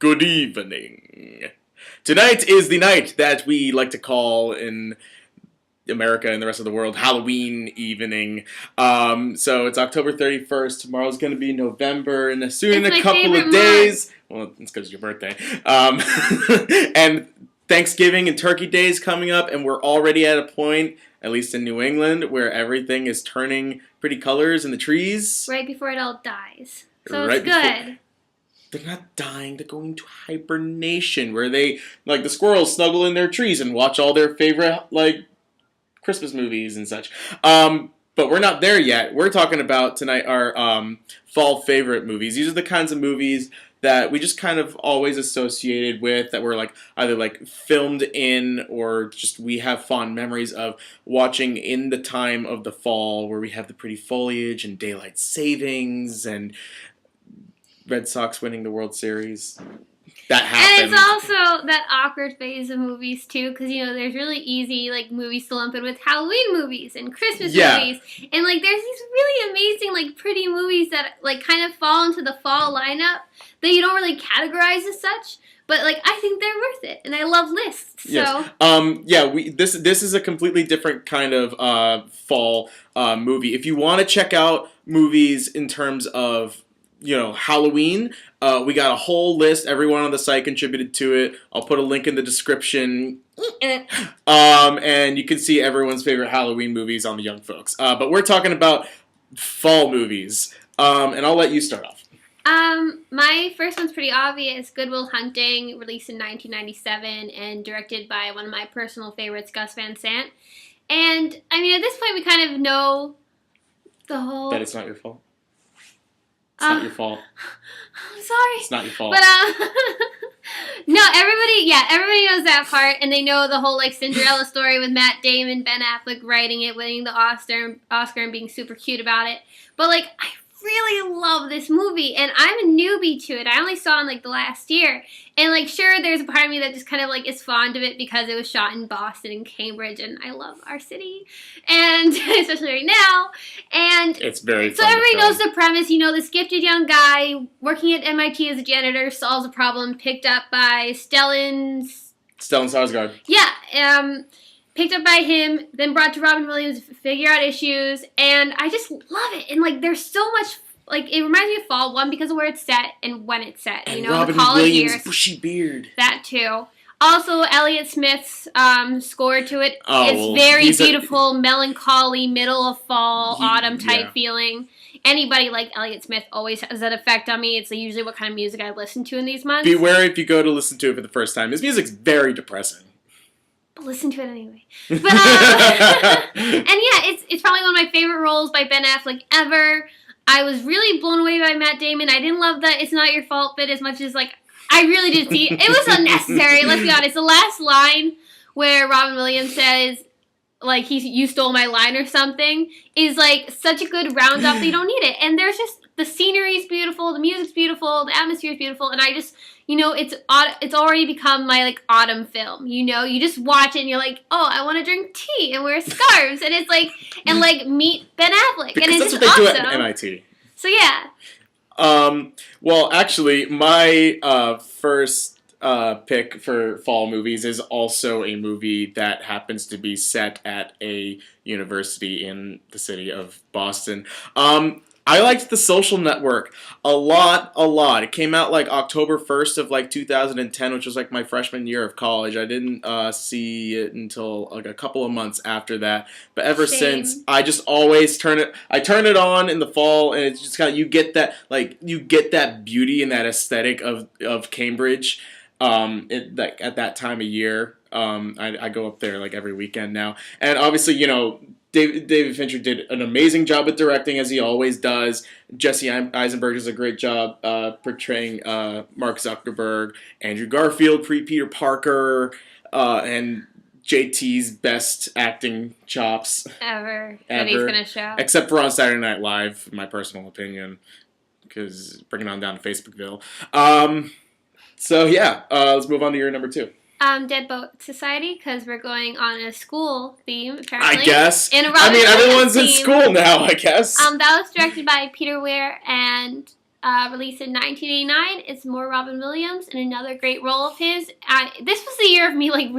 Good evening. Tonight is the night that we like to call in America and the rest of the world Halloween evening. So it's October 31st. Tomorrow's going to be November, and soon in a couple of days. Well, it's because it's your birthday. And Thanksgiving and Turkey Day is coming up, and we're already at a point, at least in New England, where everything is turning pretty colors in the trees. Right before it all dies. So right it's good. They're not dying, they're going to hibernation, where they, like the squirrels, snuggle in their trees and watch all their favorite, like, Christmas movies and such. But we're not there yet. We're talking about tonight our fall favorite movies. These are the kinds of movies that we just kind of always associated with, that were like either like filmed in or just we have fond memories of watching in the time of the fall, where we have the pretty foliage and daylight savings and Red Sox winning the World Series. That happened. And it's also that awkward phase of movies, too, because, you know, there's really easy, like, movies to lump in with Halloween movies and Christmas movies. And, like, there's these really amazing, like, pretty movies that, like, kind of fall into the fall lineup that you don't really categorize as such. But, like, I think they're worth it, and I love lists, so... Yes. This is a completely different kind of fall movie. If you want to check out movies in terms of, you know, Halloween, we got a whole list. Everyone on the site contributed to it. I'll put a link in the description. And you can see everyone's favorite Halloween movies on the Young Folks. But we're talking about fall movies. And I'll let you start off. My first one's pretty obvious. Good Will Hunting, released in 1997 and directed by one of my personal favorites, Gus Van Sant. And, I mean, at this point we kind of know the whole... That it's not your fault. It's not your fault. I'm sorry. It's not your fault. But, no, everybody knows that part, and they know the whole, like, Cinderella story with Matt Damon, Ben Affleck writing it, winning the Oscar, and being super cute about it. But, like, I really love this movie, and I'm a newbie to it. I only saw it in, like, the last year. And, like, sure, there's a part of me that just kind of, like, is fond of it because it was shot in Boston and Cambridge, and I love our city, and especially right now. And it's very so everybody knows the premise. You know, this gifted young guy working at MIT as a janitor solves a problem picked up by Stellan Skarsgård. Yeah, picked up by him, then brought to Robin Williams to figure out issues, and I just love it. And, like, there's so much, like, it reminds me of fall, one, because of where it's set and when it's set. And you know, Robin the college Williams' years. bushy beard. That, too. Also, Elliott Smith's score to it is very beautiful, melancholy, middle of fall, autumn type feeling. Anybody like Elliott Smith always has that effect on me. It's usually what kind of music I listen to in these months. Beware if you go to listen to it for the first time. His music's very depressing. Listen to it anyway. But, and yeah, it's probably one of my favorite roles by Ben Affleck ever. I was really blown away by Matt Damon. I didn't love that It's Not Your Fault bit as much as, like, I really did see it. It was unnecessary, let's be honest. The last line where Robin Williams says, like, you stole my line or something, is, like, such a good roundup that you don't need it. And there's just, the scenery's beautiful, the music's beautiful, the atmosphere's beautiful, and I just... You know, it's already become my, like, autumn film, you know? You just watch it and you're like, oh, I want to drink tea and wear scarves. And it's like, and, like, meet Ben Affleck. Because and it's that's just what they awesome. do at MIT. So, yeah. Well, actually, my first pick for fall movies is also a movie that happens to be set at a university in the city of Boston. I liked The Social Network a lot. It came out, like, October 1st of, like, 2010, which was, like, my freshman year of college. I didn't see it until, like, a couple of months after that. But ever since, I just always turn it on in the fall, and it's just kind of, you get that beauty and that aesthetic of Cambridge, like, at that time of year. I go up there, like, every weekend now. And obviously, you know, David Fincher did an amazing job at directing, as he always does. Jesse Eisenberg does a great job portraying Mark Zuckerberg. Andrew Garfield, Peter Parker, and JT's best acting chops ever. That he's going to show. Except for on Saturday Night Live, in my personal opinion, because bringing on down to Facebookville. So, yeah, let's move on to your number two. Dead Boat Society, because we're going on a school theme, apparently. I guess. And everyone's in school now, I guess. That was directed by Peter Weir and released in 1989. It's more Robin Williams and another great role of his. This was the year of me like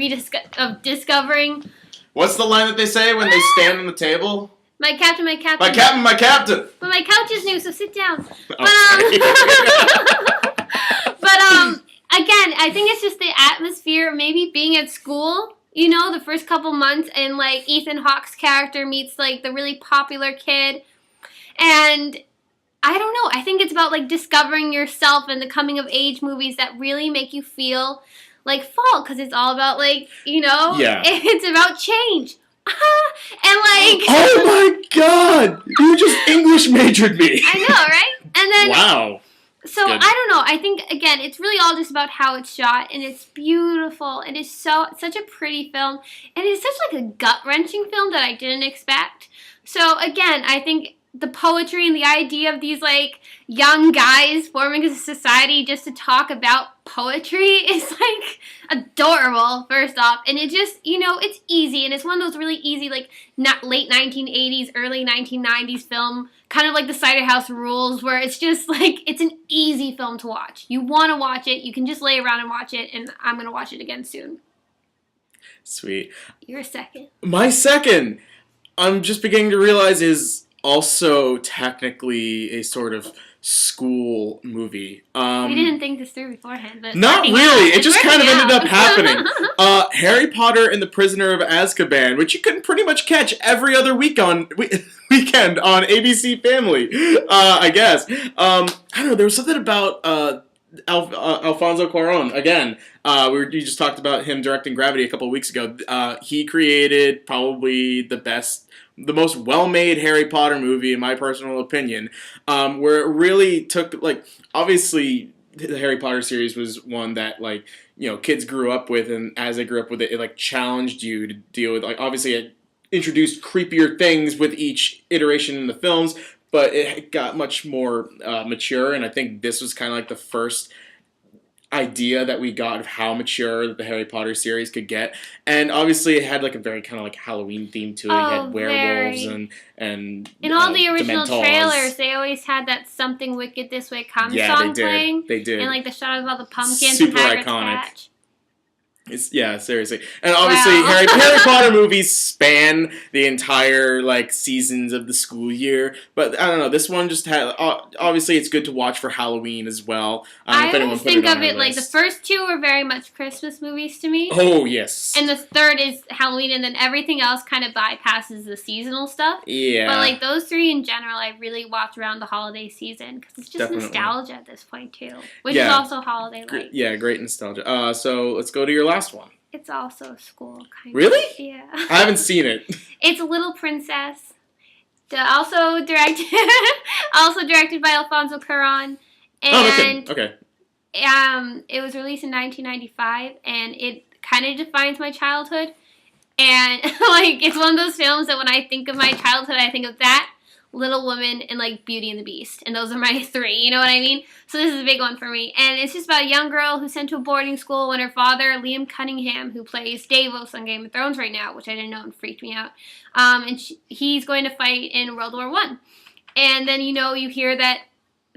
discovering. What's the line that they say when they stand on the table? My captain, my captain. My captain, my captain. But my couch is new, so sit down. Oh, But again, I think it's just the atmosphere, maybe being at school. You know, the first couple months, and like Ethan Hawke's character meets like the really popular kid, and I don't know. I think it's about like discovering yourself and the coming of age movies that really make you feel like fall, because it's all about like, you know, it's about change. And like, oh my god, you just English majored me. I know, right? And then wow. So good. I don't know. I think again, it's really all just about how it's shot, and it's beautiful. It is such a pretty film, and it's such like a gut wrenching film that I didn't expect. So again, I think the poetry and the idea of these like young guys forming a society just to talk about poetry is like adorable, first off. And it just, you know, it's easy, and it's one of those really easy like late 1980s, early 1990s film, kind of like the Cider House Rules, where it's just like it's an easy film to watch. You want to watch it, you can just lay around and watch it, and I'm going to watch it again soon. Sweet. Your second. My second, I'm just beginning to realize, is also technically a sort of school movie. We didn't think this through beforehand, but not really. It just kind of ended up happening. Harry Potter and the Prisoner of Azkaban, which you can pretty much catch every other weekend on ABC Family, I guess. I don't know. There was something about Alfonso Cuarón. Again, you just talked about him directing Gravity a couple of weeks ago. He created probably the most well-made Harry Potter movie, in my personal opinion, where it really took, like, obviously the Harry Potter series was one that, like, you know, kids grew up with, and as they grew up with it, it, like, challenged you to deal with, like, obviously it introduced creepier things with each iteration in the films, but it got much more mature, and I think this was kind of like the first idea that we got of how mature the Harry Potter series could get. And obviously it had like a very kind of like Halloween theme to it. You had werewolves and in all the original Dementors. Trailers, they always had that Something Wicked This Way Comes song playing. They did. And like the shot of all the pumpkins super and Hagrid's iconic. patch. Yeah, seriously. And obviously Harry Potter movies span the entire like seasons of the school year, but I don't know, this one just had, obviously it's good to watch for Halloween as well. I always think of it like the first two are very much Christmas movies to me. Oh, yes. And the third is Halloween, and then everything else kind of bypasses the seasonal stuff. Yeah. But like those three in general, I really watch around the holiday season, because it's just nostalgia at this point too, which is also holiday-like. Yeah, great nostalgia. So let's go to your last one. It's also a school kind Really? of. Yeah. I haven't seen it. It's Little Princess. Also directed by Alfonso Cuarón. And okay. It was released in 1995, and it kind of defines my childhood. And like it's one of those films that when I think of my childhood, I think of that, Little Women, and like Beauty and the Beast, and those are my three, you know what I mean? So this is a big one for me, and it's just about a young girl who's sent to a boarding school when her father, Liam Cunningham, who plays Davos on Game of Thrones right now, which I didn't know and freaked me out, and he's going to fight in World War I. And then, you know, you hear that,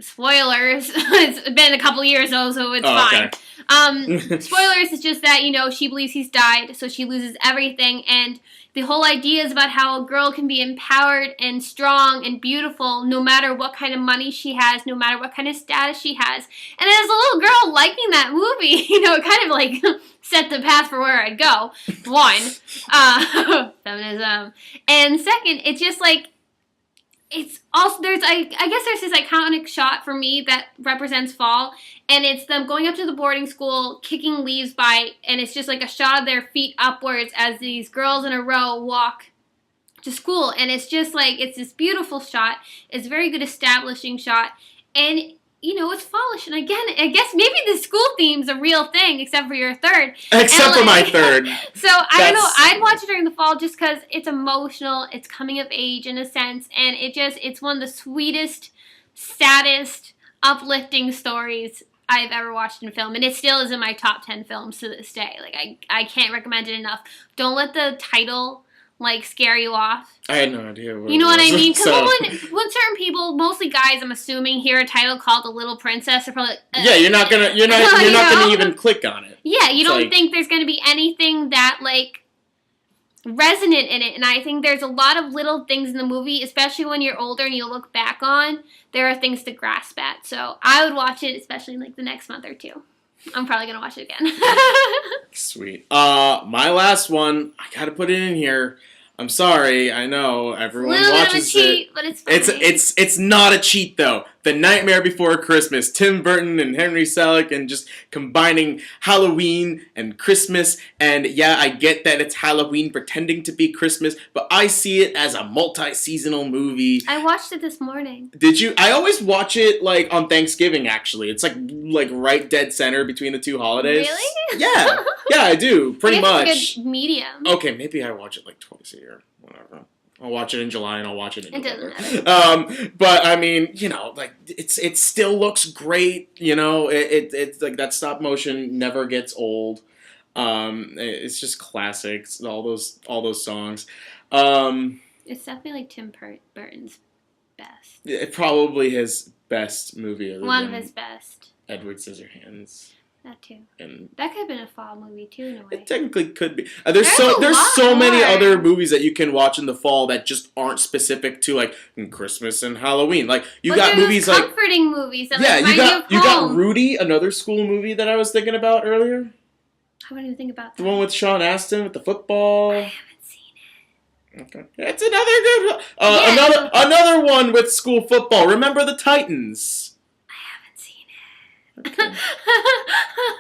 spoilers, it's been a couple years though, so it's fine. Okay. Spoilers is just that, you know, she believes he's died, so she loses everything, and the whole idea is about how a girl can be empowered and strong and beautiful no matter what kind of money she has, no matter what kind of status she has. And as a little girl liking that movie, you know, it kind of like set the path for where I'd go. One, feminism. And second, it's just like, it's also, I guess there's this iconic shot for me that represents fall, and it's them going up to the boarding school, kicking leaves by, and it's just like a shot of their feet upwards as these girls in a row walk to school, and it's just like, it's this beautiful shot, it's a very good establishing shot, and you know, it's fallish, and again, I guess maybe the school theme's a real thing, except for your third. Except for my third. So, I don't know, I'd watch it during the fall just because it's emotional, it's coming of age in a sense, and it's one of the sweetest, saddest, uplifting stories I've ever watched in film, and it still is in my top 10 films to this day. Like, I can't recommend it enough. Don't let the title like scare you off. I had no idea what You know it what I was, mean? Because so. when certain people, mostly guys, I'm assuming, hear a title called The Little Princess, they're probably like, Yeah, you're not gonna even click on it. Yeah, you It's don't like- think there's gonna be anything that like resonant in it, and I think there's a lot of little things in the movie, especially when you're older and you look back on, there are things to grasp at. So I would watch it, especially in like the next month or two. I'm probably gonna watch it again. Sweet. My last one, I gotta put it in here. I'm sorry, I know everyone Little bit of a watches cheat, it. but it's fine. It's not a cheat though. The Nightmare Before Christmas. Tim Burton and Henry Selick, and just combining Halloween and Christmas. And yeah, I get that it's Halloween pretending to be Christmas, but I see it as a multi-seasonal movie. I watched it this morning. Did you? I always watch it like on Thanksgiving. Actually, it's like right dead center between the two holidays. Really? Yeah, yeah, I do pretty I guess much. it's a good medium. Okay, maybe I watch it like twice a year. Whatever. I'll watch it in July and I'll watch it in November. It doesn't But I mean, you know, like it still looks great. You know, it's like that stop motion never gets old. It's just classics. All those songs. It's definitely like Tim Burton's best. It probably his best movie. One of his best. Edward Scissorhands. That too. And that could have been a fall movie too, in a way. it technically could be. There's There's so many more. other movies that you can watch in the fall that just aren't specific to like Christmas and Halloween. Like you got movies like comforting movies that yeah, like, you got Rudy, another school movie that I was thinking about earlier. I wouldn't even think about that. The one with Sean Astin with the football. I haven't seen it. Okay, it's another good. Another one with school football. Remember the Titans. Okay.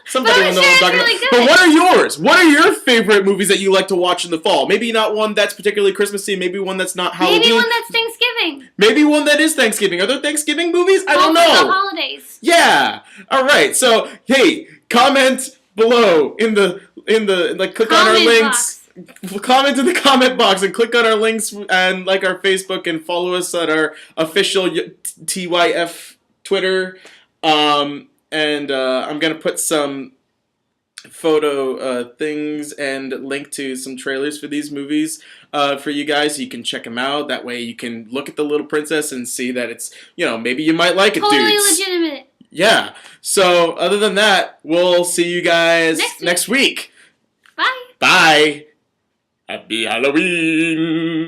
Somebody will know what I'm talking about. Really But what are yours? What are your favorite movies that you like to watch in the fall? Maybe not one that's particularly Christmassy. Maybe one that's not Halloween. Maybe one that's Thanksgiving. Maybe one that is Thanksgiving. Are there Thanksgiving movies? I don't know. The holidays. Yeah. All right. So hey, comment below in the like click on our links. Comment in the comment box and click on our links and like our Facebook and follow us at our official TYF Twitter. And I'm going to put some photo things and link to some trailers for these movies for you guys so you can check them out. That way you can look at The Little Princess and see that it's, you know, maybe you might like it, dudes. Totally legitimate. Yeah. So other than that, we'll see you guys next week. Bye. Bye. Happy Halloween.